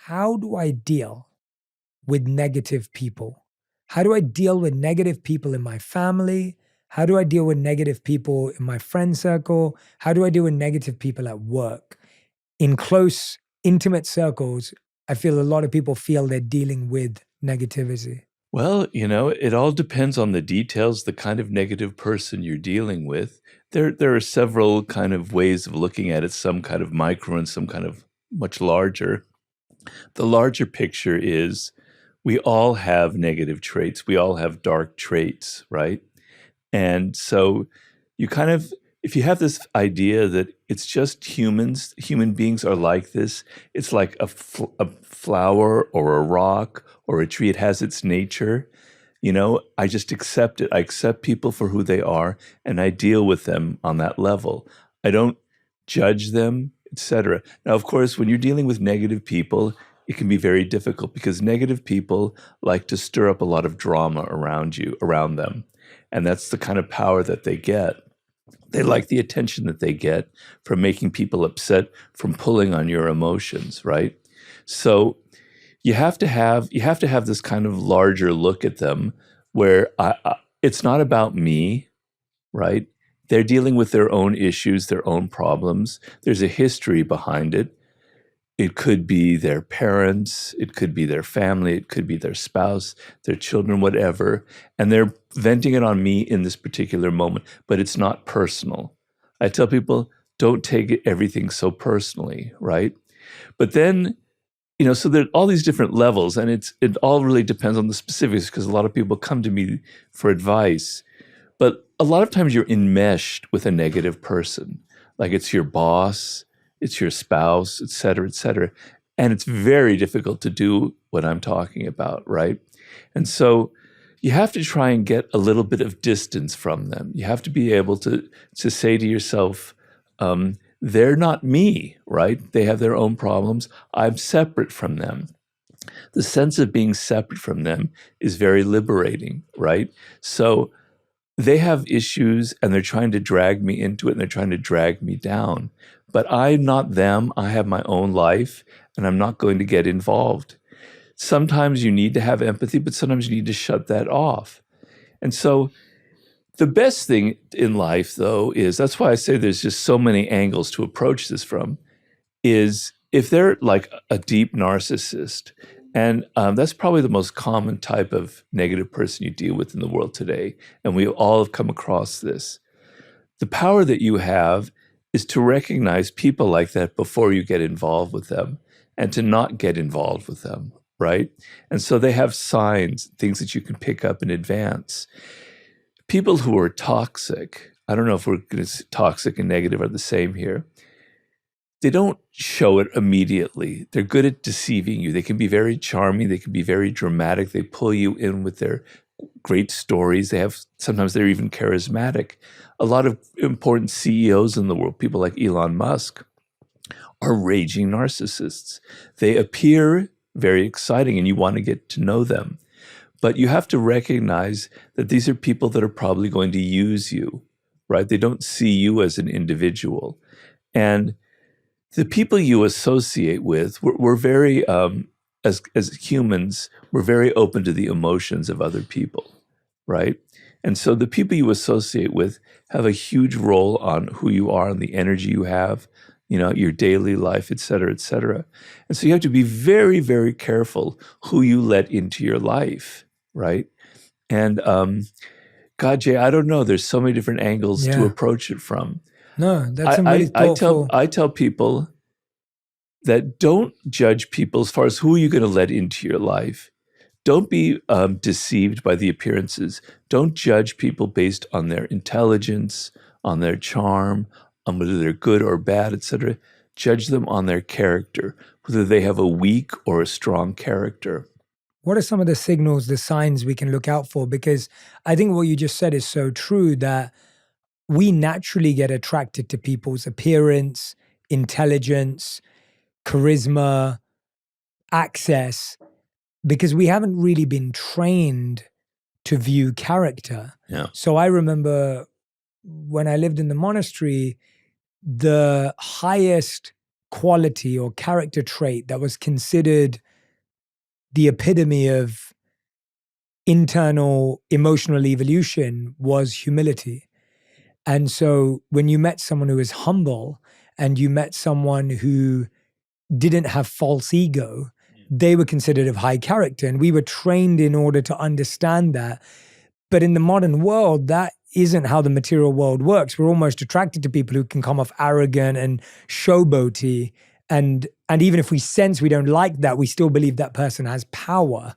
how do I deal with negative people? How do I deal with negative people in my family? How do I deal with negative people in my friend circle? How do I deal with negative people at work? In close, intimate circles, I feel a lot of people feel they're dealing with negativity. Well, it all depends on the details, the kind of negative person you're dealing with. There are several kind of ways of looking at it, some kind of micro and some kind of much larger. The larger picture is we all have negative traits. We all have dark traits, right? And so you kind of, if you have this idea that it's just human beings are like this, it's like a flower or a rock or a tree, it has its nature. I just accept it. I accept people for who they are, and I deal with them on that level. I don't judge them, etc. Now, of course, when you're dealing with negative people, it can be very difficult because negative people like to stir up a lot of drama around them. And that's the kind of power that they get. They like the attention that they get from making people upset, from pulling on your emotions, right? So you have to have this kind of larger look at them where it's not about me, right? They're dealing with their own issues, their own problems. There's a history behind it. It could be their parents, it could be their family, it could be their spouse, their children, whatever. And they're venting it on me in this particular moment, but it's not personal. I tell people, don't take everything so personally, right? But then, so there are all these different levels, and it all really depends on the specifics because a lot of people come to me for advice. But a lot of times you're enmeshed with a negative person, like it's your boss, it's your spouse, et cetera, et cetera. And it's very difficult to do what I'm talking about, right? And so you have to try and get a little bit of distance from them. You have to be able to say to yourself, they're not me, right? They have their own problems. I'm separate from them. The sense of being separate from them is very liberating, right? So they have issues and they're trying to drag me into it and they're trying to drag me down. But I'm not them. I have my own life and I'm not going to get involved. Sometimes you need to have empathy, but sometimes you need to shut that off. And so the best thing in life, though, is that's why I say there's just so many angles to approach this from, is if they're like a deep narcissist, and that's probably the most common type of negative person you deal with in the world today, and we all have come across this. The power that you have is to recognize people like that before you get involved with them and to not get involved with them, right? And so they have signs, things that you can pick up in advance. People who are toxic, I don't know if we're going to toxic and negative are the same here. They don't show it immediately. They're good at deceiving you. They can be very charming. They can be very dramatic. They pull you in with their great stories. Sometimes they're even charismatic. A lot of important CEOs in the world, people like Elon Musk, are raging narcissists. They appear very exciting and you want to get to know them. But you have to recognize that these are people that are probably going to use you, right? They don't see you as an individual. And the people you associate with, we're very, as humans, we're very open to the emotions of other people, right? And so the people you associate with have a huge role on who you are and the energy you have, your daily life, et cetera, et cetera. And so you have to be very, very careful who you let into your life, right? And God, Jay, I don't know. There's so many different angles to approach it from. No, that's really thoughtful. I tell people that don't judge people as far as who you're going to let into your life. Don't be deceived by the appearances. Don't judge people based on their intelligence, on their charm, on whether they're good or bad, etc. Judge them on their character, whether they have a weak or a strong character. What are some of the signals, the signs we can look out for? Because I think what you just said is so true that we naturally get attracted to people's appearance, intelligence, charisma, access, because we haven't really been trained to view character. Yeah. So I remember when I lived in the monastery, the highest quality or character trait that was considered the epitome of internal emotional evolution was humility. And so when you met someone who was humble and you met someone who didn't have false ego, they were considered of high character. And we were trained in order to understand that. But in the modern world, that isn't how the material world works. We're almost attracted to people who can come off arrogant and showboaty. And even if we sense we don't like that, we still believe that person has power.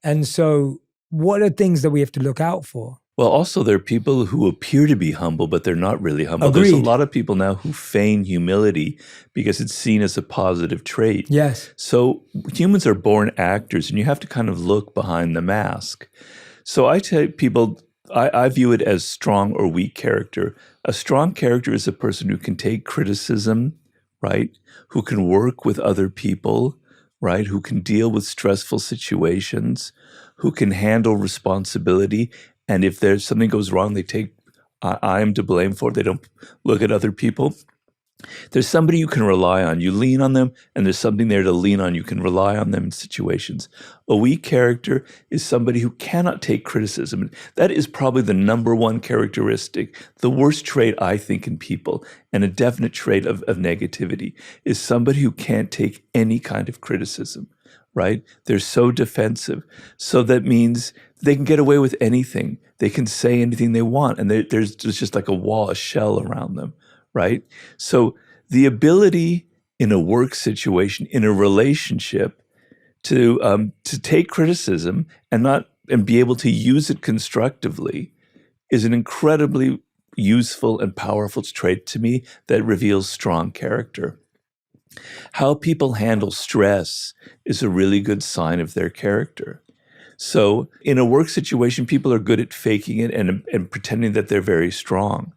And so what are things that we have to look out for? Well, also there are people who appear to be humble, but they're not really humble. Agreed. There's a lot of people now who feign humility because it's seen as a positive trait. Yes. So humans are born actors, and you have to kind of look behind the mask. So I tell people, I view it as strong or weak character. A strong character is a person who can take criticism, right? Who can work with other people, right? Who can deal with stressful situations, who can handle responsibility. And if there's something goes wrong, they take, I am to blame for it. They don't look at other people. There's somebody you can rely on. You lean on them, and there's something there to lean on. You can rely on them in situations. A weak character is somebody who cannot take criticism. That is probably the number one characteristic, the worst trait, I think, in people, and a definite trait of negativity, is somebody who can't take any kind of criticism, right? They're so defensive. So that means they can get away with anything. They can say anything they want, and there's just like a wall, a shell around them. Right? So the ability in a work situation, in a relationship, to take criticism and be able to use it constructively is an incredibly useful and powerful trait to me that reveals strong character. How people handle stress is a really good sign of their character. So in a work situation, people are good at faking it and pretending that they're very strong.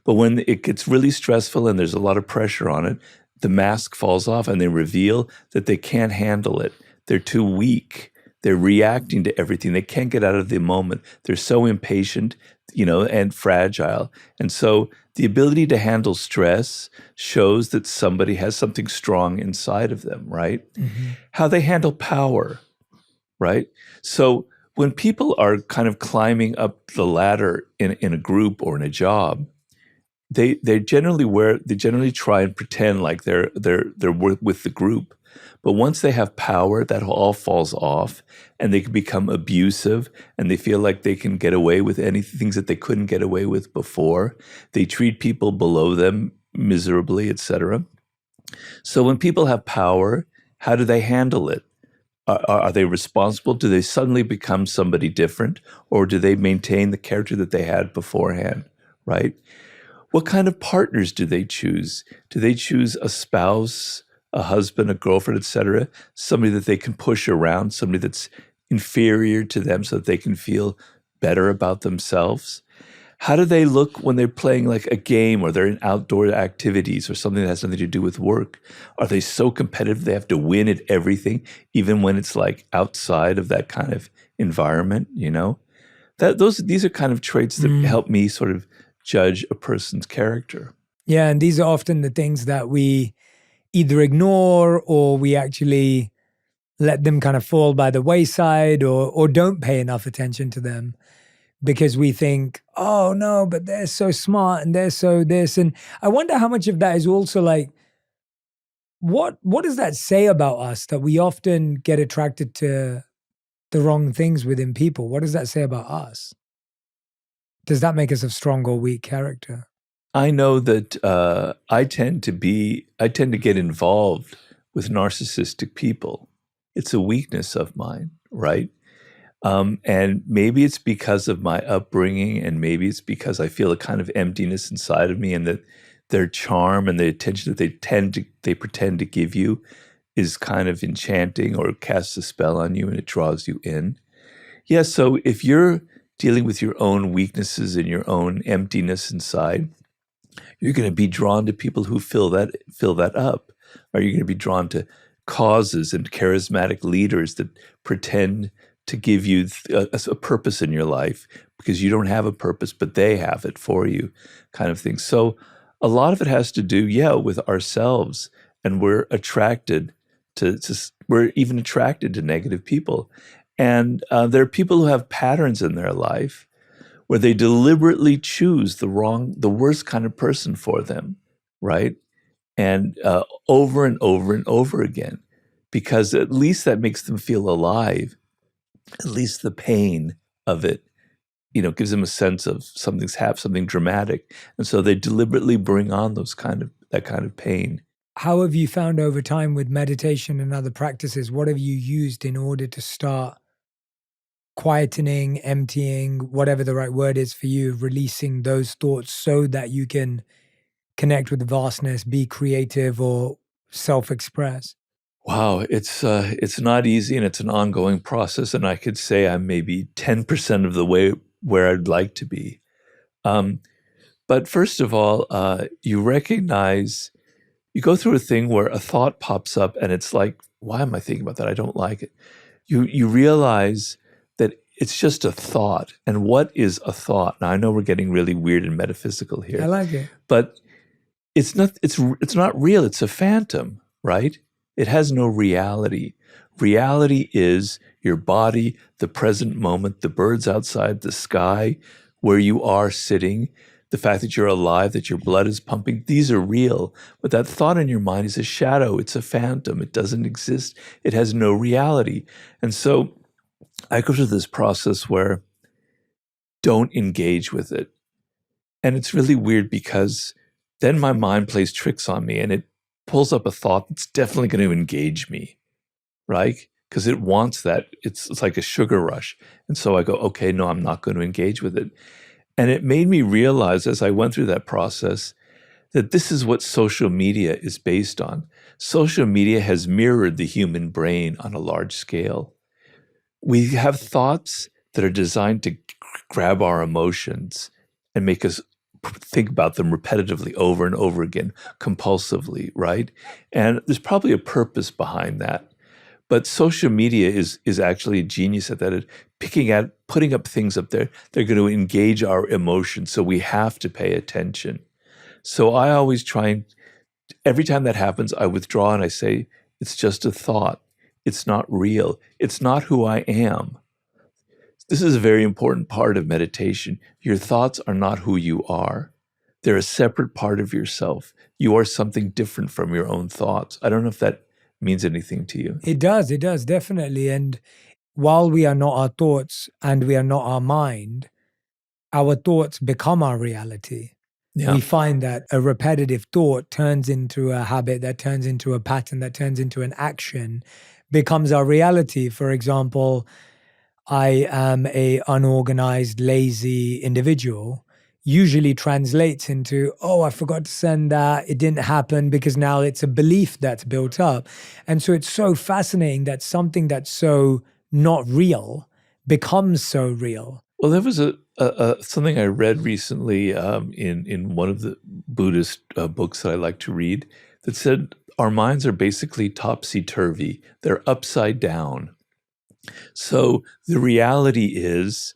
But when it gets really stressful and there's a lot of pressure on it, the mask falls off and they reveal that they can't handle it. They're too weak. They're reacting to everything. They can't get out of the moment. They're so impatient, and fragile. And so the ability to handle stress shows that somebody has something strong inside of them, right? Mm-hmm. How they handle power, right? So when people are kind of climbing up the ladder in a group or in a job, they generally try and pretend like they're with the group. But once they have power, that all falls off, and they can become abusive, and they feel like they can get away with things that they couldn't get away with before. They treat people below them miserably, etc. So when people have power, how do they handle it? Are they responsible? Do they suddenly become somebody different, or do they maintain the character that they had beforehand, right? What kind of partners do they choose? Do they choose a spouse, a husband, a girlfriend, etc., somebody that they can push around, somebody that's inferior to them so that they can feel better about themselves? How do they look when they're playing like a game or they're in outdoor activities or something that has nothing to do with work? Are they so competitive they have to win at everything, even when it's like outside of that kind of environment, These are kind of traits that help me sort of judge a person's character. Yeah, and these are often the things that we either ignore or we actually let them kind of fall by the wayside or don't pay enough attention to them because we think, oh no, but they're so smart and they're so this. And I wonder how much of that is also like, what does that say about us that we often get attracted to the wrong things within people? What does that say about us? Does that make us a strong or weak character? I know that I tend to get involved with narcissistic people. It's a weakness of mine, right? And maybe it's because of my upbringing, and maybe it's because I feel a kind of emptiness inside of me, and that their charm and the attention that they pretend to give you is kind of enchanting or casts a spell on you, and it draws you in. Yeah, so if you're dealing with your own weaknesses and your own emptiness inside, you're going to be drawn to people who fill that up. Or you're going to be drawn to causes and charismatic leaders that pretend to give you a purpose in your life because you don't have a purpose, but they have it for you, kind of thing. So a lot of it has to do, with ourselves and we're attracted we're even attracted to negative people. And there are people who have patterns in their life where they deliberately choose the worst kind of person for them, right? And over and over and over again, because at least that makes them feel alive. At least the pain of it, gives them a sense of something dramatic, and so they deliberately bring on that kind of pain. How have you found over time with meditation and other practices? What have you used in order to start quietening, emptying, whatever the right word is for you, releasing those thoughts so that you can connect with the vastness, be creative, or self-express? Wow, it's not easy, and it's an ongoing process. And I could say I'm maybe 10% of the way where I'd like to be. But first of all, you go through a thing where a thought pops up, and it's like, why am I thinking about that? I don't like it. You realize that it's just a thought. And what is a thought? Now, I know we're getting really weird and metaphysical here. I like it. But it's not real. It's a phantom, right? It has no reality. Reality is your body, the present moment, the birds outside, the sky, where you are sitting, the fact that you're alive, that your blood is pumping. These are real. But that thought in your mind is a shadow. It's a phantom. It doesn't exist. It has no reality. And so I go through this process where don't engage with it. And it's really weird because then my mind plays tricks on me, and it pulls up a thought that's definitely going to engage me, right? Because it wants that. It's like a sugar rush. And so I go, okay, no, I'm not going to engage with it. And it made me realize as I went through that process that this is what social media is based on. Social media has mirrored the human brain on a large scale. We have thoughts that are designed to grab our emotions and make us think about them repetitively over and over again, compulsively, right? And there's probably a purpose behind that. But social media is actually a genius at that, at putting up things up there. They're going to engage our emotions, so we have to pay attention. So I always every time that happens, I withdraw and I say, it's just a thought. It's not real. It's not who I am. This is a very important part of meditation. Your thoughts are not who you are. They're a separate part of yourself. You are something different from your own thoughts. I don't know if that means anything to you. It does, definitely. And while we are not our thoughts and we are not our mind, our thoughts become our reality. Yeah. We find that a repetitive thought turns into a habit, that turns into a pattern, that turns into an action, becomes our reality. For example, I am a unorganized, lazy individual, usually translates into, oh, I forgot to send that. It didn't happen, because now it's a belief that's built up. And so it's so fascinating that something that's so not real becomes so real. Well, there was something I read recently in one of the Buddhist books that I like to read that said our minds are basically topsy-turvy. They're upside down. So the reality is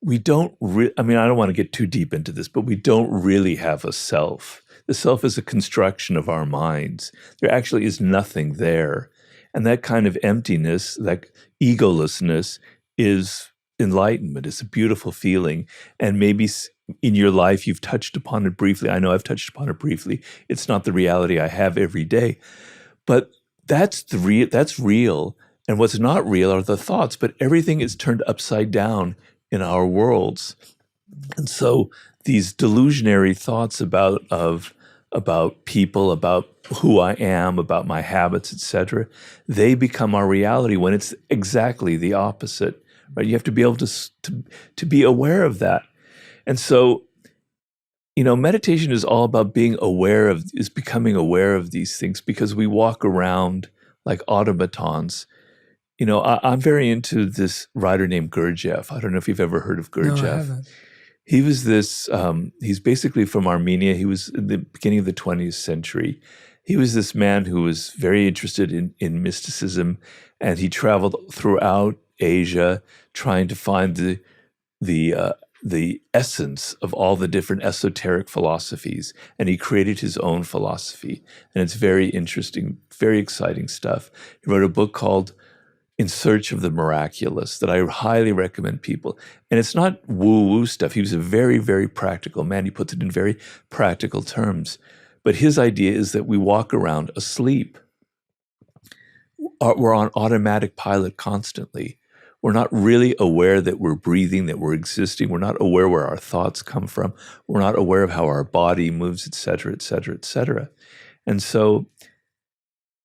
I don't want to get too deep into this, but we don't really have a self. The self is a construction of our minds. There actually is nothing there. And that kind of emptiness, that egolessness, is enlightenment. It's a beautiful feeling. And maybe in your life, you've touched upon it briefly. I know I've touched upon it briefly. It's not the reality I have every day. But that's real. And what's not real are the thoughts. But everything is turned upside down in our worlds. And so these delusionary thoughts about people, about who I am, about my habits, etc., they become our reality when it's exactly the opposite, right? You have to be able to be aware of that. And so, meditation is all about becoming aware of these things, because we walk around like automatons. I'm very into this writer named Gurdjieff. I don't know if you've ever heard of Gurdjieff. No, I haven't. He was he's basically from Armenia. He was in the beginning of the 20th century. He was this man who was very interested in mysticism, and he traveled throughout Asia trying to find the the essence of all the different esoteric philosophies, and he created his own philosophy. And it's very interesting, very exciting stuff. He wrote a book called In Search of the Miraculous that I highly recommend people. And it's not woo-woo stuff. He was a very, very practical man. He puts it in very practical terms. But his idea is that we walk around asleep. We're on automatic pilot constantly. We're not really aware that we're breathing, that we're existing. We're not aware where our thoughts come from. We're not aware of how our body moves, et cetera, et cetera, et cetera. And so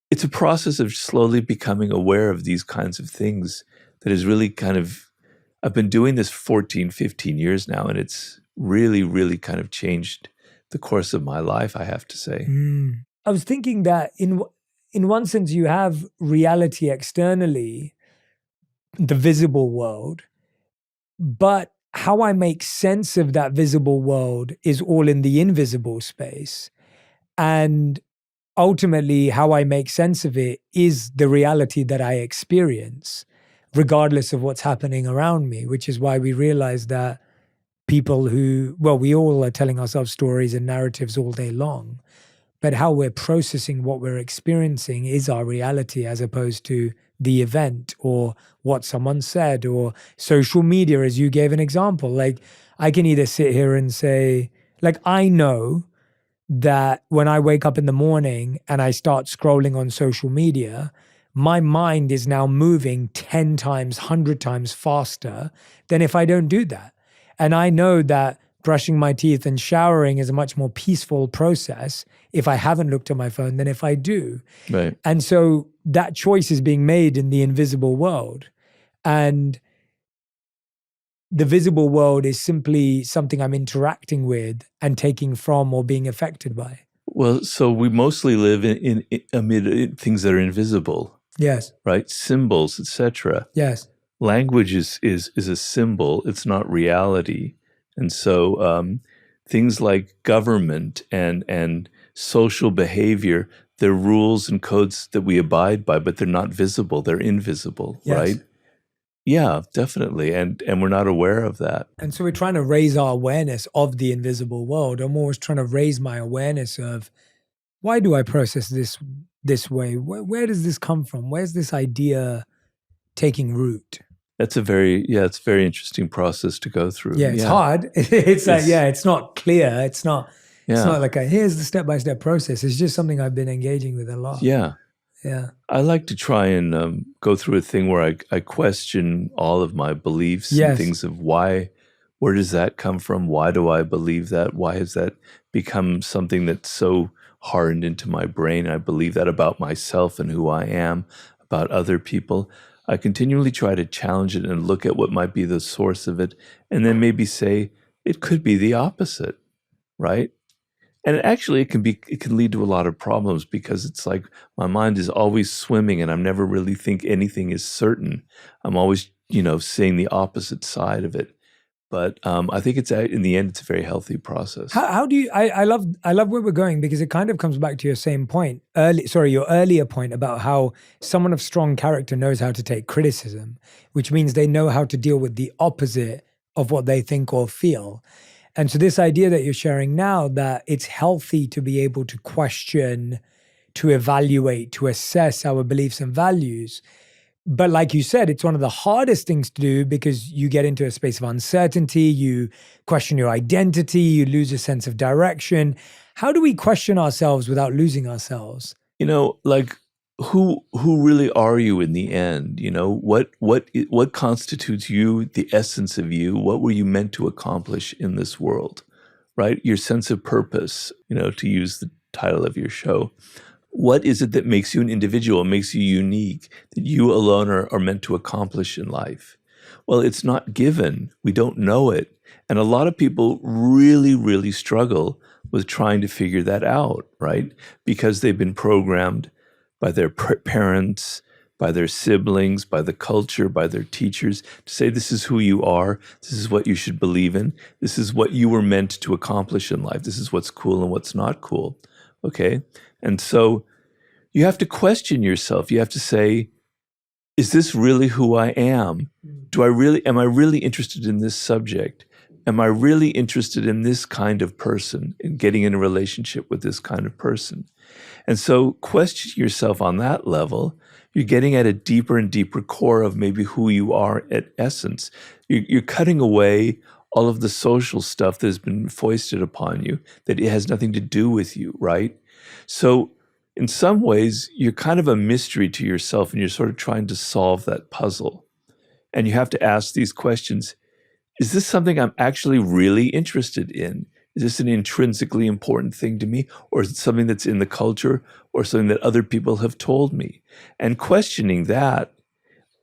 it's a process of slowly becoming aware of these kinds of things that is really kind of, I've been doing this 14, 15 years now, and it's really, really kind of changed the course of my life, I have to say. I was thinking that in one sense, you have reality externally, the visible world, but how I make sense of that visible world is all in the invisible space. And ultimately, how I make sense of it is the reality that I experience, regardless of what's happening around me, which is why we realize that people who, well, we all are telling ourselves stories and narratives all day long, but how we're processing what we're experiencing is our reality as opposed to the event or what someone said or social media, as you gave an example. Like, I can either sit here and say, like, I know that when I wake up in the morning and I start scrolling on social media, my mind is now moving 10 times, 100 times faster than if I don't do that. And I know that brushing my teeth and showering is a much more peaceful process if I haven't looked at my phone than if I do. Right. And so that choice is being made in the invisible world. And the visible world is simply something I'm interacting with and taking from or being affected by. Well, so we mostly live in amid things that are invisible. Yes. Right? Symbols, etc. Yes. Language is a symbol. It's not reality. And so things like government and social behavior, they're rules and codes that we abide by, but they're not visible. They're invisible, Yes. right? Yeah, definitely. And we're not aware of that. And so we're trying to raise our awareness of the invisible world. I'm always trying to raise my awareness of, why do I process this way? Where does this come from? Where's this idea taking root? It's a very interesting process to go through. Yeah, it's hard. It's like, it's not clear. It's not like here's the step-by-step process. It's just something I've been engaging with a lot. Yeah. Yeah. I like to try and go through a thing where I question all of my beliefs and things of where does that come from? Why do I believe that? Why has that become something that's so hardened into my brain? I believe that about myself and who I am, about other people. I continually try to challenge it and look at what might be the source of it, and then maybe say, it could be the opposite, right? And actually, it can lead to a lot of problems because it's like my mind is always swimming and I'm never really think anything is certain. I'm always, seeing the opposite side of it. But I think in the end, it's a very healthy process. How do you, I love where we're going because it kind of comes back to your same point, your earlier point about how someone of strong character knows how to take criticism, which means they know how to deal with the opposite of what they think or feel. And so this idea that you're sharing now, that it's healthy to be able to question, to evaluate, to assess our beliefs and values. But like you said, it's one of the hardest things to do because you get into a space of uncertainty, you question your identity, you lose a sense of direction. How do we question ourselves without losing ourselves? Like who really are you in the end? What constitutes you, the essence of you? What were you meant to accomplish in this world, right? Your sense of purpose, to use the title of your show. What is it that makes you an individual, makes you unique, that you alone are meant to accomplish in life? Well, it's not given. We don't know it. And a lot of people really, really struggle with trying to figure that out, right? Because they've been programmed by their parents, by their siblings, by the culture, by their teachers to say, this is who you are. This is what you should believe in. This is what you were meant to accomplish in life. This is what's cool and what's not cool. Okay? And so you have to question yourself. You have to say, is this really who I am? Am I really interested in this subject? Am I really interested in this kind of person, in getting in a relationship with this kind of person? And so question yourself on that level. You're getting at a deeper and deeper core of maybe who you are at essence. You're cutting away all of the social stuff that has been foisted upon you, that it has nothing to do with you, right? So in some ways, you're kind of a mystery to yourself, and you're sort of trying to solve that puzzle. And you have to ask these questions. Is this something I'm actually really interested in? Is this an intrinsically important thing to me? Or is it something that's in the culture or something that other people have told me? And questioning that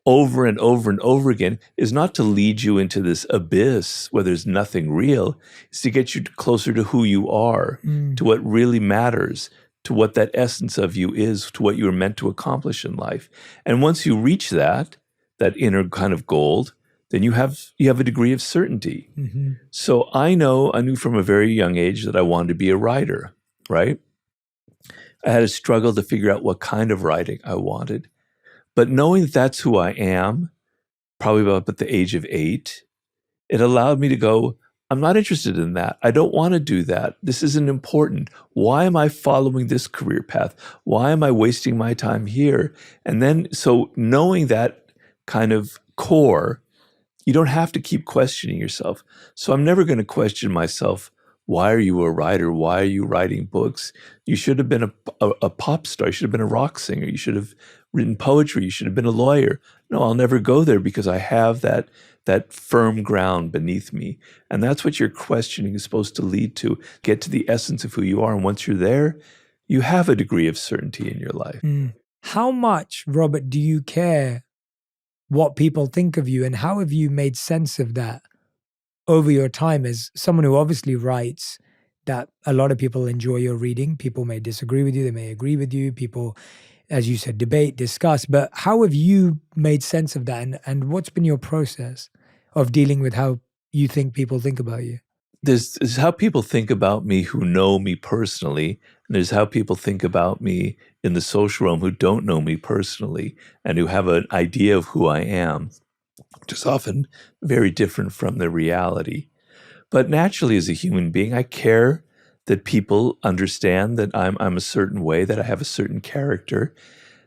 over and over and over again is not to lead you into this abyss where there's nothing real. It's to get you closer to who you are, to what really matters, to what that essence of you is, to what you were meant to accomplish in life. And once you reach that inner kind of gold, then you have a degree of certainty. Mm-hmm. So I knew from a very young age that I wanted to be a writer, right? I had a struggle to figure out what kind of writing I wanted. But knowing that that's who I am, probably about at the age of 8, it allowed me to go, I'm not interested in that. I don't want to do that. This isn't important. Why am I following this career path? Why am I wasting my time here? And then, so knowing that kind of core, you don't have to keep questioning yourself. So I'm never going to question myself. Why are you a writer? Why are you writing books? You should have been a pop star. You should have been a rock singer. You should have written poetry. You should have been a lawyer. No, I'll never go there because I have that firm ground beneath me. And that's what your questioning is supposed to lead to. Get to the essence of who you are. And once you're there, you have a degree of certainty in your life. How much, Robert, do you care what people think of you, and how have you made sense of that over your time as someone who obviously writes that a lot of people enjoy your reading? People may disagree with you, they may agree with you, people, as you said, debate, discuss, but how have you made sense of that, and what's been your process of dealing with how you think people think about you? There's how people think about me who know me personally, and there's how people think about me in the social realm who don't know me personally and who have an idea of who I am, which is often very different from the reality. But naturally, as a human being, I care that people understand that I'm a certain way, that I have a certain character,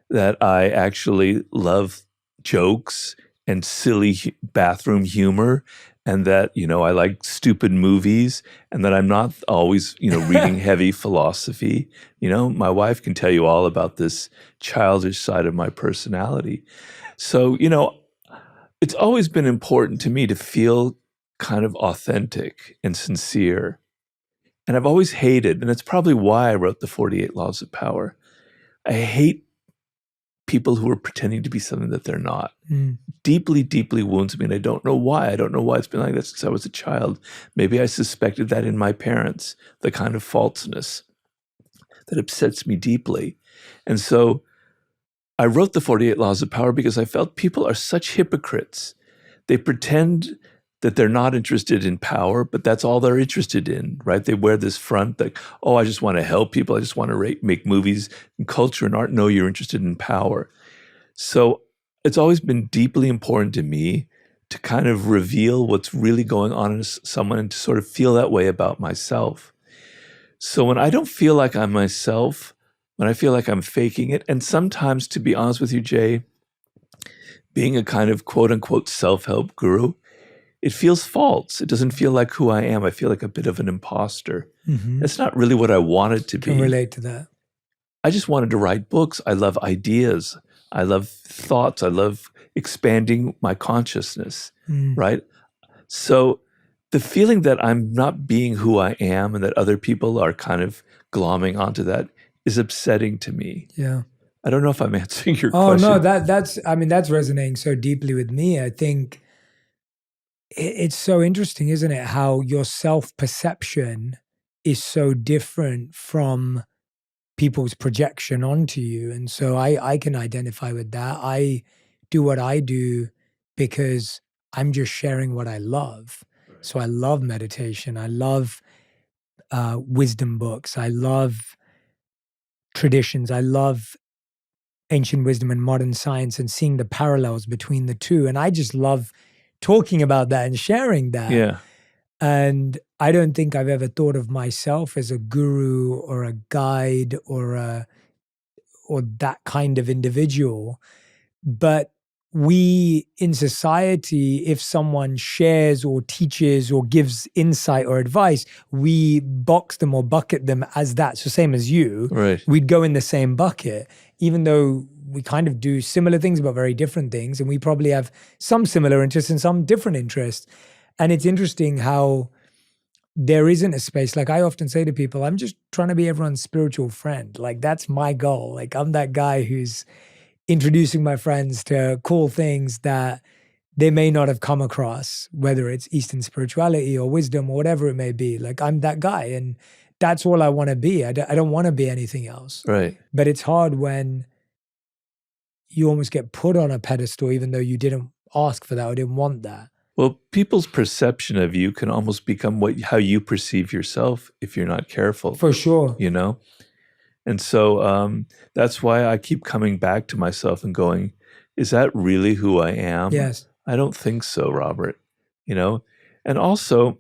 that I actually love jokes and silly bathroom humor, and that, I like stupid movies, and that I'm not always, reading heavy philosophy. My wife can tell you all about this childish side of my personality. So, it's always been important to me to feel kind of authentic and sincere. And I've always hated, and it's probably why I wrote the 48 Laws of Power. I hate people who are pretending to be something that they're not. Deeply, deeply wounds me, and I don't know why. I don't know why it's been like that since I was a child. Maybe I suspected that in my parents, the kind of falseness that upsets me deeply. And so I wrote the 48 Laws of Power because I felt people are such hypocrites. They pretend that they're not interested in power, but that's all they're interested in, right? They wear this front that, oh, I just want to help people. I just want to make movies and culture and art. No, you're interested in power. So it's always been deeply important to me to kind of reveal what's really going on in someone and to sort of feel that way about myself. So when I don't feel like I'm myself, when I feel like I'm faking it, and sometimes, to be honest with you, Jay, being a kind of quote unquote self-help guru, it feels false. It doesn't feel like who I am. I feel like a bit of an imposter. That's not really what I wanted to be. Can relate to that. I just wanted to write books. I love ideas. I love thoughts. I love expanding my consciousness, right? So the feeling that I'm not being who I am and that other people are kind of glomming onto that is upsetting to me. Yeah. I don't know if I'm answering your question. question. Oh, no, that's resonating so deeply with me. I think it's so interesting, isn't it? How your self-perception is so different from people's projection onto you. And so I can identify with that. I do what I do because I'm just sharing what I love. So I love meditation. I love wisdom books. I love traditions. I love ancient wisdom and modern science and seeing the parallels between the two. And I just love talking about that and sharing that. Yeah. And I don't think I've ever thought of myself as a guru or a guide or that kind of individual. But we in society, if someone shares or teaches or gives insight or advice, we box them or bucket them as that. So same as you, Right. we'd go in the same bucket, even though we kind of do similar things but very different things. And we probably have some similar interests and some different interests. And it's interesting how there isn't a space. Like I often say to people, I'm just trying to be everyone's spiritual friend. Like that's my goal. Like I'm that guy who's introducing my friends to cool things that they may not have come across, whether it's Eastern spirituality or wisdom or whatever it may be. Like I'm that guy, and that's all I want to be. I don't want to be anything else. Right. But it's hard when you almost get put on a pedestal, even though you didn't ask for that or didn't want that. Well, people's perception of you can almost become how you perceive yourself if you're not careful. For sure. You know? And so that's why I keep coming back to myself and going, is that really who I am? Yes. I don't think so, Robert. You know? And also,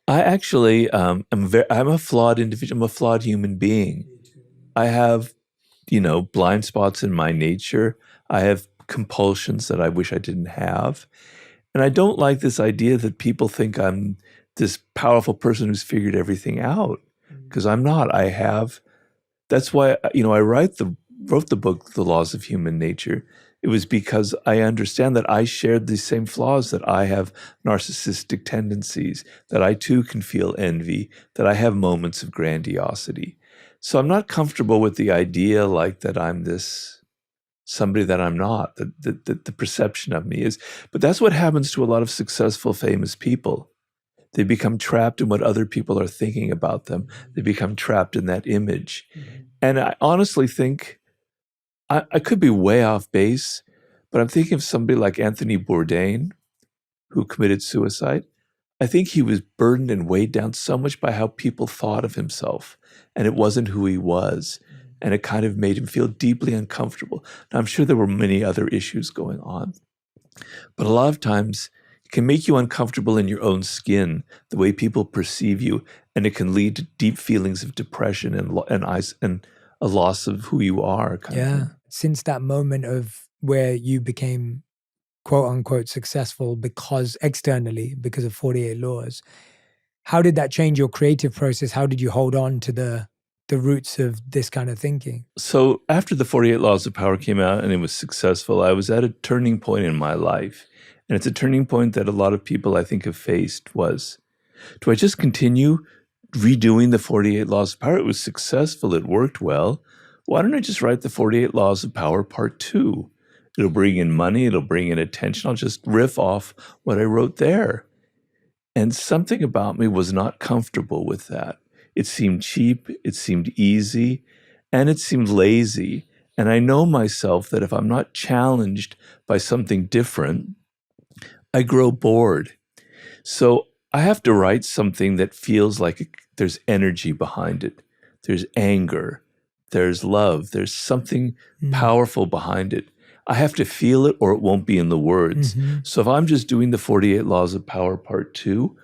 I actually I'm a flawed individual. I'm a flawed human being. I have, blind spots in my nature. I have compulsions that I wish I didn't have. And I don't like this idea that people think I'm this powerful person who's figured everything out, because I'm not. That's why, I wrote the book, The Laws of Human Nature. It was because I understand that I shared these same flaws, that I have narcissistic tendencies, that I too can feel envy, that I have moments of grandiosity. So I'm not comfortable with the idea like that I'm this somebody that I'm not, that the perception of me is. But that's what happens to a lot of successful, famous people. They become trapped in what other people are thinking about them. They become trapped in that image. And I honestly think, I could be way off base, but I'm thinking of somebody like Anthony Bourdain, who committed suicide. I think he was burdened and weighed down so much by how people thought of himself, and it wasn't who he was. And it kind of made him feel deeply uncomfortable. Now, I'm sure there were many other issues going on, but a lot of times it can make you uncomfortable in your own skin, the way people perceive you, and it can lead to deep feelings of depression and a loss of who you are. Kind of thing. Since that moment of where you became quote unquote successful externally because of 48 Laws, how did that change your creative process? How did you hold on to the roots of this kind of thinking? So after the 48 Laws of Power came out and it was successful, I was at a turning point in my life. And it's a turning point that a lot of people I think have faced was, do I just continue redoing the 48 Laws of Power? It was successful. It worked well. Why don't I just write the 48 Laws of Power Part 2? It'll bring in money. It'll bring in attention. I'll just riff off what I wrote there. And something about me was not comfortable with that. It seemed cheap, it seemed easy, and it seemed lazy. And I know myself that if I'm not challenged by something different, I grow bored. So I have to write something that feels like there's energy behind it. There's anger, there's love, there's something powerful behind it. I have to feel it or it won't be in the words. So if I'm just doing the 48 Laws of Power Part 2,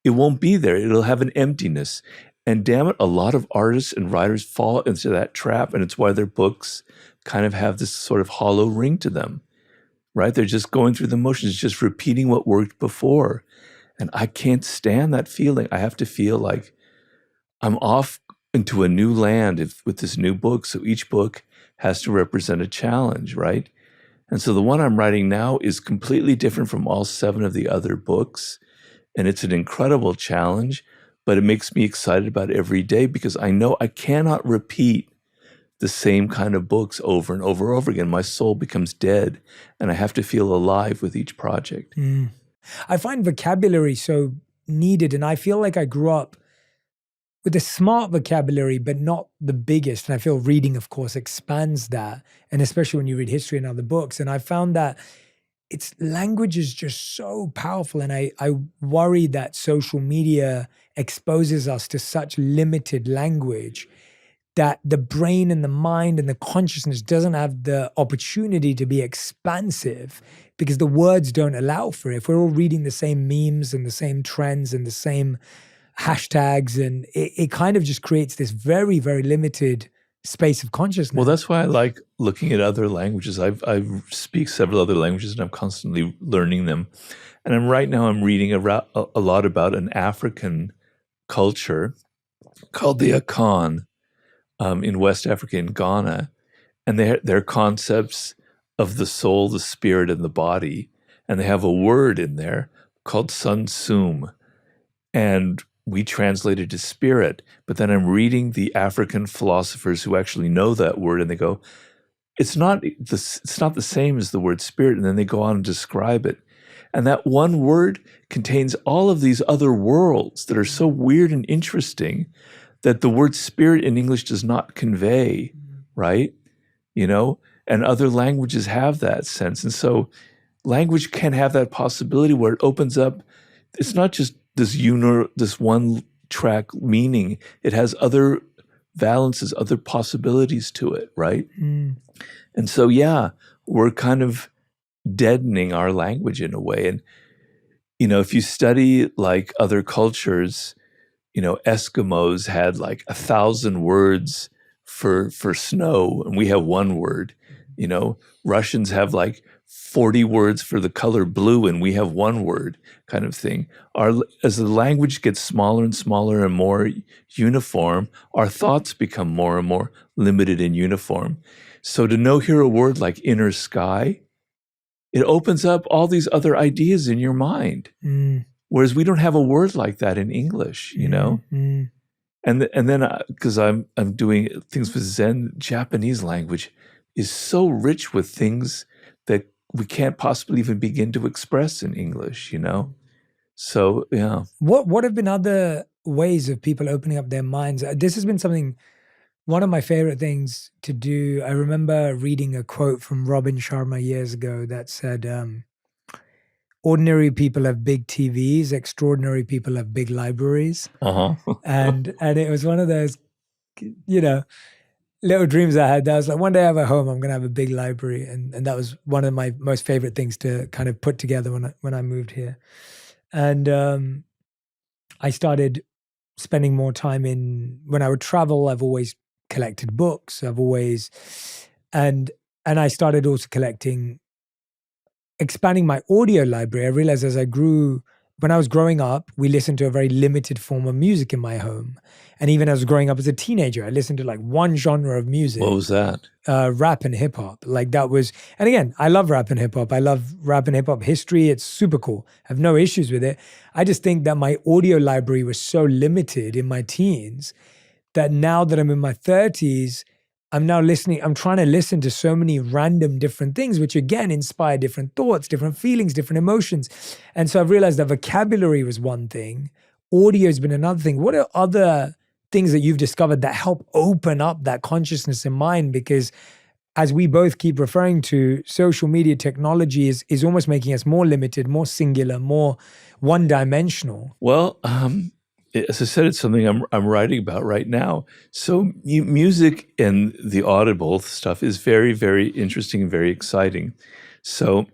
it won't be there. It'll have an emptiness. And damn it, a lot of artists and writers fall into that trap, and it's why their books kind of have this sort of hollow ring to them, right? They're just going through the motions, just repeating what worked before. And I can't stand that feeling. I have to feel like I'm off into a new land with this new book. So each book has to represent a challenge, right? And so the one I'm writing now is completely different from all 7 of the other books. And it's an incredible challenge, but it makes me excited about every day because I know I cannot repeat the same kind of books over and over and over again. My soul becomes dead, and I have to feel alive with each project. I find vocabulary so needed, and I feel like I grew up with a smart vocabulary, but not the biggest. And I feel reading, of course, expands that, and especially when you read history and other books. And I found that language is just so powerful. And I worry that social media exposes us to such limited language that the brain and the mind and the consciousness doesn't have the opportunity to be expansive because the words don't allow for it. If we're all reading the same memes and the same trends and the same hashtags, and it kind of just creates this very, very limited space of consciousness. Well, that's why I like looking at other languages. I speak several other languages, and I'm constantly learning them. And right now I'm reading a lot about an African culture called the Akan in West Africa, in Ghana, and their concepts of the soul, the spirit, and the body. And they have a word in there called Sun Sum, and we translate it to spirit. But then I'm reading the African philosophers who actually know that word, and they go, it's not the same as the word spirit. And then they go on and describe it. And that one word contains all of these other worlds that are so weird and interesting that the word spirit in English does not convey, right? You know, and other languages have that sense. And so language can have that possibility where it opens up. It's not just this one track meaning. It has other valences, other possibilities to it, right? Mm. And so, yeah, we're kind of deadening our language in a way. And, you know, if you study like other cultures, you know, Eskimos had like 1,000 words for snow, and we have one word. You know, Russians have like 40 words for the color blue, and we have one word, kind of thing. As the language gets smaller and smaller and more uniform, our thoughts become more and more limited and uniform. So to hear a word like inner sky, it opens up all these other ideas in your mind. Mm. Whereas we don't have a word like that in English, you know? Mm. And then because I'm doing things with Zen, Japanese language is so rich with things that we can't possibly even begin to express in English, you know? So, yeah. What have been other ways of people opening up their minds? This has been something, one of my favorite things to do. I remember reading a quote from Robin Sharma years ago that said, ordinary people have big TVs, extraordinary people have big libraries. and it was one of those, you know, little dreams I had. That was like, one day I have a home, I'm going to have a big library. And that was one of my most favorite things to kind of put together when I moved here. And I started spending more time when I would travel, I've always collected books. And I started also expanding my audio library. I realized when I was growing up, we listened to a very limited form of music in my home. And even as I was growing up as a teenager, I listened to like one genre of music. What was that? Rap and hip hop. Like that was, and again, I love rap and hip hop. I love rap and hip hop history. It's super cool. I have no issues with it. I just think that my audio library was so limited in my teens that now that I'm in my 30s, I'm trying to listen to so many random different things, which again inspire different thoughts, different feelings, different emotions. And so I've realized that vocabulary was one thing. Audio has been another thing. What are other things that you've discovered that help open up that consciousness and mind? Because as we both keep referring to, social media technology is almost making us more limited, more singular, more one-dimensional. Well, as I said, it's something I'm writing about right now. So music and the audible stuff is very, very interesting and very exciting. So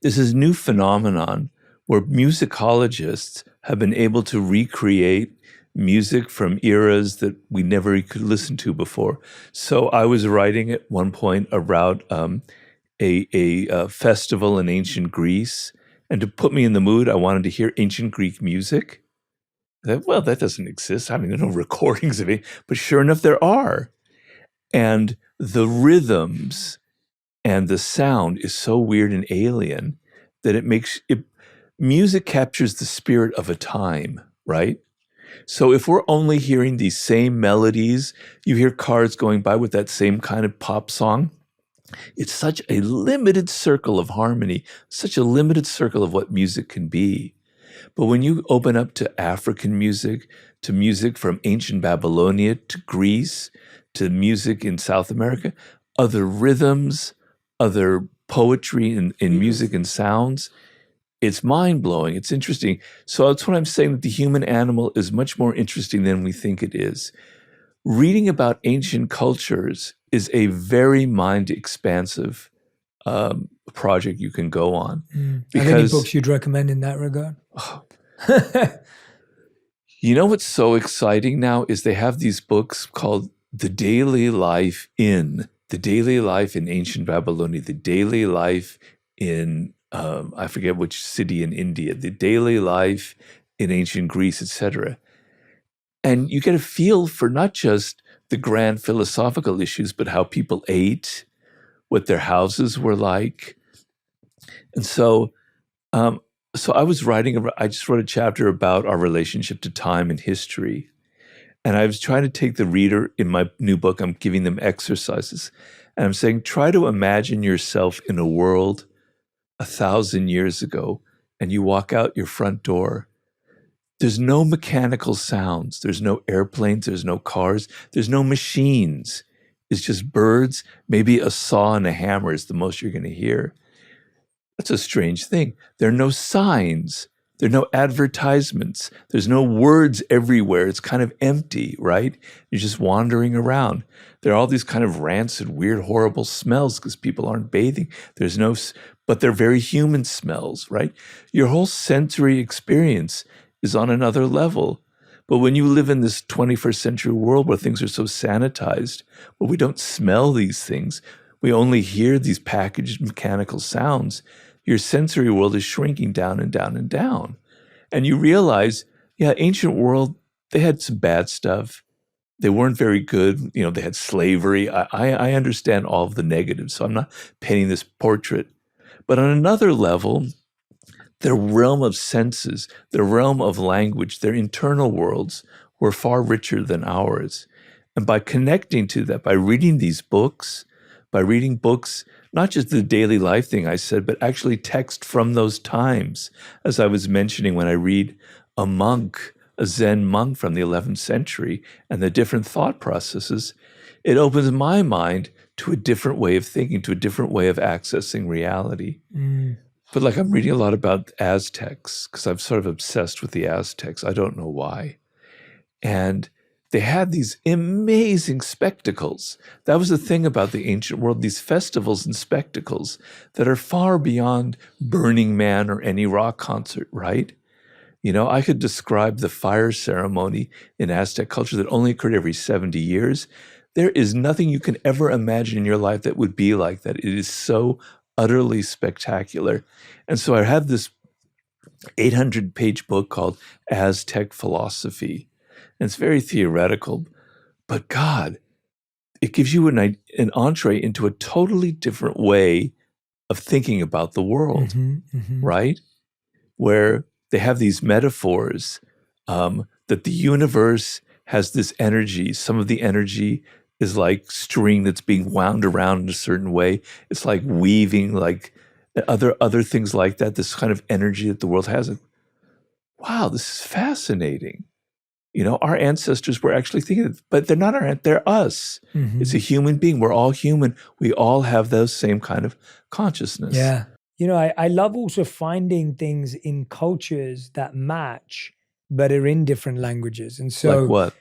there's this new phenomenon where musicologists have been able to recreate music from eras that we never could listen to before. So I was writing at one point about a festival in ancient Greece, and to put me in the mood, I wanted to hear ancient Greek music. Well, that doesn't exist. I mean, there are no recordings of it, but sure enough, there are. And the rhythms and the sound is so weird and alien that music captures the spirit of a time, right? So if we're only hearing these same melodies, you hear cars going by with that same kind of pop song, it's such a limited circle of harmony, such a limited circle of what music can be. But when you open up to African music, to music from ancient Babylonia, to Greece, to music in South America, other rhythms, other poetry in music and sounds, it's mind-blowing. It's interesting. So that's what I'm saying, that the human animal is much more interesting than we think it is. reading about ancient cultures is a very mind expansive project you can go on. Are there any books you'd recommend in that regard? You know what's so exciting now is they have these books called The Daily Life in Ancient Babylonia, The Daily Life in, I forget which city in India, The Daily Life in Ancient Greece, etc. And you get a feel for not just the grand philosophical issues, but how people ate, what their houses were like. And so I just wrote a chapter about our relationship to time and history. And I was trying to take the reader in my new book, I'm giving them exercises. And I'm saying, try to imagine yourself in a world 1,000 years ago, and you walk out your front door. There's no mechanical sounds. There's no airplanes. There's no cars. There's no machines. It's just birds. Maybe a saw and a hammer is the most you're going to hear. That's a strange thing. There are no signs. There are no advertisements. There's no words everywhere. It's kind of empty, right? You're just wandering around. There are all these kind of rancid, weird, horrible smells because people aren't bathing. But they're very human smells, right? Your whole sensory experience is on another level. But when you live in this 21st century world where things are so sanitized, where we don't smell these things, we only hear these packaged mechanical sounds, your sensory world is shrinking down and down and down. And you realize, yeah, ancient world, they had some bad stuff. They weren't very good. You know, they had slavery. I understand all of the negatives, so I'm not painting this portrait. But on another level, their realm of senses, their realm of language, their internal worlds were far richer than ours. And by connecting to that, by reading these books, not just the daily life thing I said, but actually text from those times. As I was mentioning, when I read a Zen monk from the 11th century and the different thought processes, it opens my mind to a different way of thinking, to a different way of accessing reality. But like I'm reading a lot about Aztecs because I'm sort of obsessed with the Aztecs. I don't know why. And they had these amazing spectacles. That was the thing about the ancient world, these festivals and spectacles that are far beyond Burning Man or any rock concert, right? You know, I could describe the fire ceremony in Aztec culture that only occurred every 70 years. There is nothing you can ever imagine in your life that would be like that. It is so utterly spectacular. And so I have this 800-page book called Aztec Philosophy. And it's very theoretical, but God, it gives you an entree into a totally different way of thinking about the world, right? Where they have these metaphors that the universe has this energy. Some of the energy is like string that's being wound around in a certain way. It's like weaving, like other things like that, this kind of energy that the world has. Wow, this is fascinating. You know, our ancestors were actually thinking, but they're not they're us. It's a human being. We're all human. We all have those same kind of consciousness. Yeah. You know, I love also finding things in cultures that match, but are in different languages. And so, like what?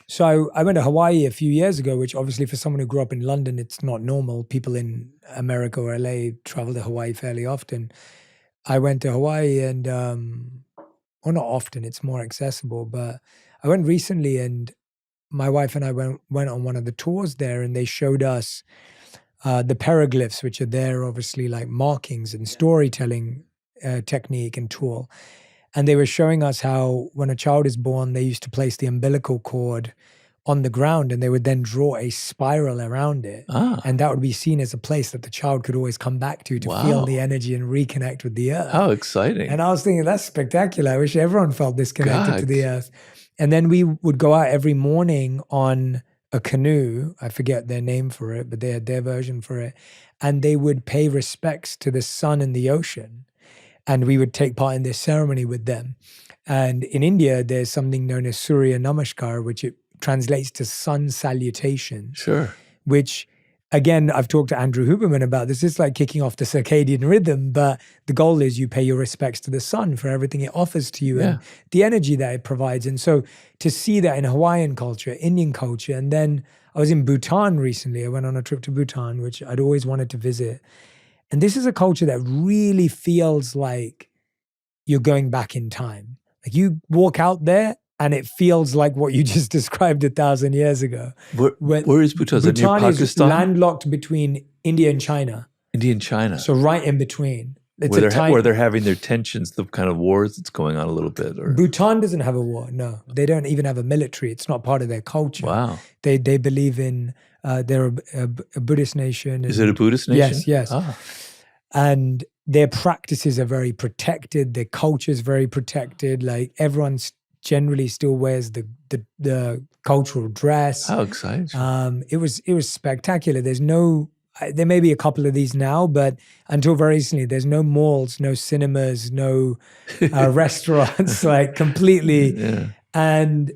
So I went to Hawaii a few years ago, which obviously for someone who grew up in London, it's not normal. People in America or LA travel to Hawaii fairly often. I went to Hawaii and, well, not often, it's more accessible, but I went recently and my wife and I went on one of the tours there and they showed us the petroglyphs, which are there obviously like markings and storytelling technique and tool. And they were showing us how when a child is born, they used to place the umbilical cord on the ground and they would then draw a spiral around it. And that would be seen as a place that the child could always come back to feel the energy and reconnect with the earth. How exciting. And I was thinking, that's spectacular. I wish everyone felt disconnected to the earth. And then we would go out every morning on a canoe. I forget their name for it, but they had their version for it. And they would pay respects to the sun and the ocean. And we would take part in this ceremony with them. And in India, there's something known as Surya Namaskar, which it translates to sun salutation. Sure. Which again, I've talked to Andrew Huberman about this. It's like kicking off the circadian rhythm, but the goal is you pay your respects to the sun for everything it offers to you and the energy that it provides. And so to see that in Hawaiian culture, Indian culture, and then I was in Bhutan recently. I went on a trip to Bhutan, which I'd always wanted to visit. And this is a culture that really feels like you're going back in time. Like you walk out there and it feels like what you just described 1,000 years ago. Where is Bhutan? Bhutan Is is landlocked between India and China. India and China. So right in between. It's where they're having their tensions, the kind of wars that's going on a little bit. Or Bhutan doesn't have a war. No, they don't even have a military. It's not part of their culture. Wow. They believe in, they're a Buddhist nation. Is it a Buddhist nation? Yes, yes. Ah. And their practices are very protected. Their culture is very protected. Like everyone generally still wears the cultural dress. How exciting! It was spectacular. There may be a couple of these now, but until very recently, there's no malls, no cinemas, no restaurants, like completely. Yeah. And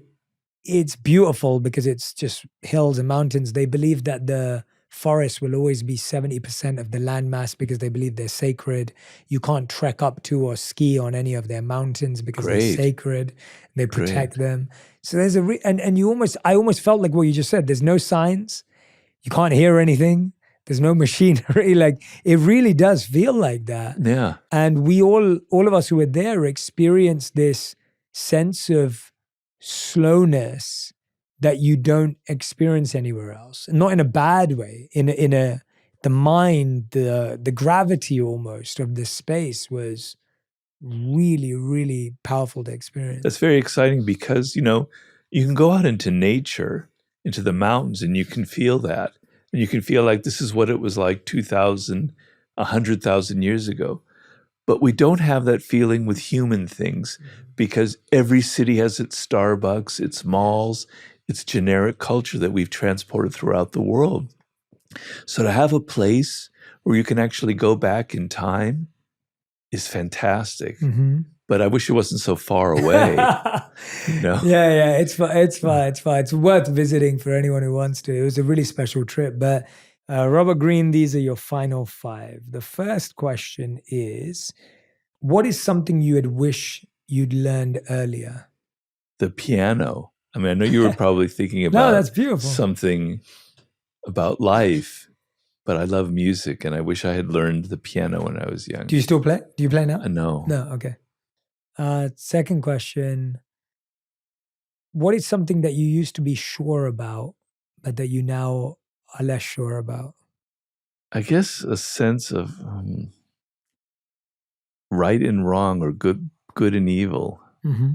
it's beautiful because it's just hills and mountains. They believe that the forest will always be 70% of the landmass because they believe they're sacred. You can't trek up to or ski on any of their mountains because they're sacred. They protect them. So there's I almost felt like what you just said. There's no signs. You can't hear anything. There's no machinery. Like it really does feel like that. Yeah. And we all of us who were there experienced this sense of slowness that you don't experience anywhere else. And not in a bad way. The mind, the gravity almost of this space was really, really powerful to experience. That's very exciting because, you can go out into nature, into the mountains, and you can feel that. And you can feel like this is what it was like 2,000, 100,000 years ago. But we don't have that feeling with human things because every city has its Starbucks, its malls, its generic culture that we've transported throughout the world. So to have a place where you can actually go back in time is fantastic. Mm-hmm. But I wish it wasn't so far away. Yeah, it's fine. It's worth visiting for anyone who wants to. It was a really special trip. But Robert Greene, these are your final 5. The first question is, what is something you had wished you'd learned earlier? The piano. I mean, I know you were probably thinking about that's beautiful. Something about life, but I love music, and I wish I had learned the piano when I was young. Do you still play? Do you play now? No. No, okay. Second question, what is something that you used to be sure about, but that you now are less sure about? I guess a sense of right and wrong or good and evil. Mm-hmm.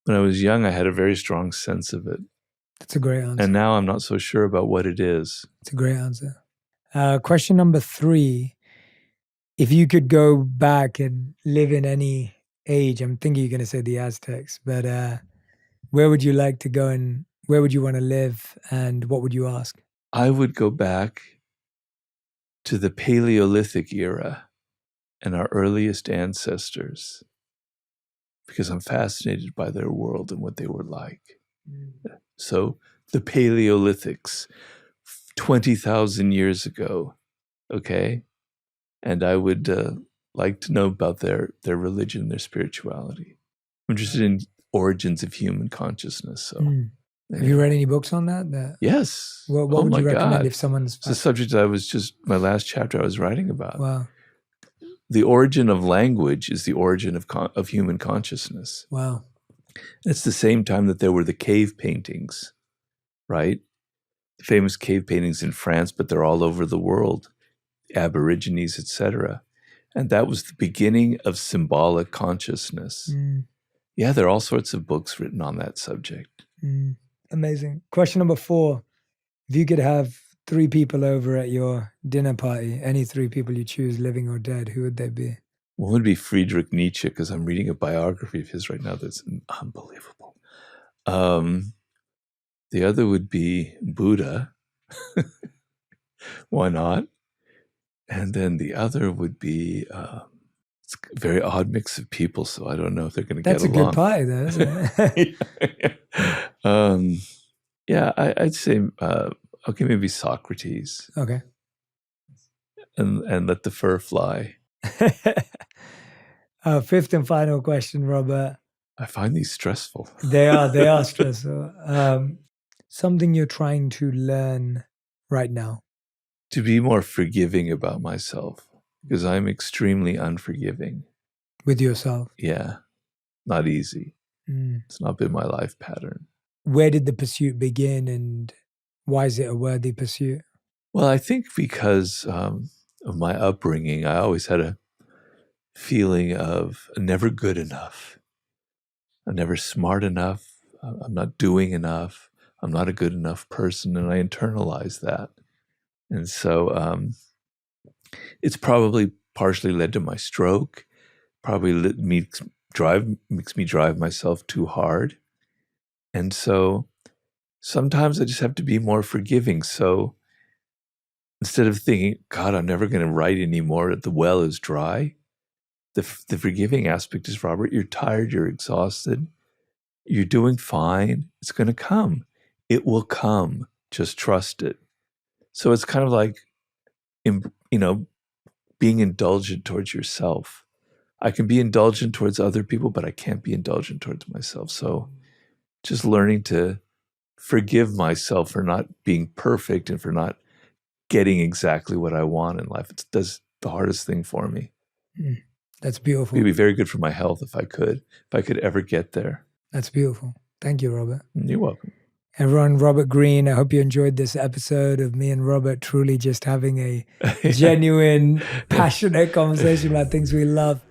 When I was young, I had a very strong sense of it. That's a great answer. And now I'm not so sure about what it is. It's a great answer. Question number 3, if you could go back and live in any age, I'm thinking you're going to say the Aztecs, but where would you like to go and where would you want to live and what would you ask? I would go back to the Paleolithic era and our earliest ancestors because I'm fascinated by their world and what they were like. So the Paleolithics, 20,000 years ago, okay? And I would like to know about their religion, their spirituality. I'm interested in origins of human consciousness. So, Have you read any books on that? Yes. What would you recommend if someone's... It's a subject my last chapter I was writing about. Wow. The origin of language is the origin of human consciousness. Wow. It's the same time that there were the cave paintings, right? The famous cave paintings in France, but they're all over the world, Aborigines, etc. And that was the beginning of symbolic consciousness. Yeah, there are all sorts of books written on that subject. Amazing. Question number 4. If you could have 3 people over at your dinner party, any 3 people you choose, living or dead, who would they be? One would be Friedrich Nietzsche, because I'm reading a biography of his right now that's unbelievable. The other would be Buddha. Why not? And then the other would be, it's a very odd mix of people, so I don't know if they're going to get along. That's a good pie, though, isn't it? I'd say Okay, maybe Socrates. Okay. And let the fur fly. Fifth and final question, Robert. I find these stressful. They are stressful. Something you're trying to learn right now. To be more forgiving about myself, because I'm extremely unforgiving. With yourself. Yeah, not easy. Mm. It's not been my life pattern. Where did the pursuit begin, and why is it a worthy pursuit? Well, I think because of my upbringing, I always had a feeling of never good enough. I'm never smart enough. I'm not doing enough. I'm not a good enough person. And I internalized that. And so it's probably partially led to my stroke, probably makes me drive myself too hard. And so sometimes I just have to be more forgiving. So instead of thinking, God, I'm never going to write anymore, the well is dry, the forgiving aspect is, Robert, you're tired, you're exhausted, you're doing fine. It's going to come. It will come. Just trust it. So it's kind of like, being indulgent towards yourself. I can be indulgent towards other people, but I can't be indulgent towards myself. So just learning to forgive myself for not being perfect and for not getting exactly what I want in life. That's the hardest thing for me. That's beautiful. It'd be very good for my health if I could ever get there. That's beautiful. Thank you, Robert. You're welcome. Everyone, Robert Greene, I hope you enjoyed this episode of me and Robert truly just having a genuine, passionate conversation about things we love.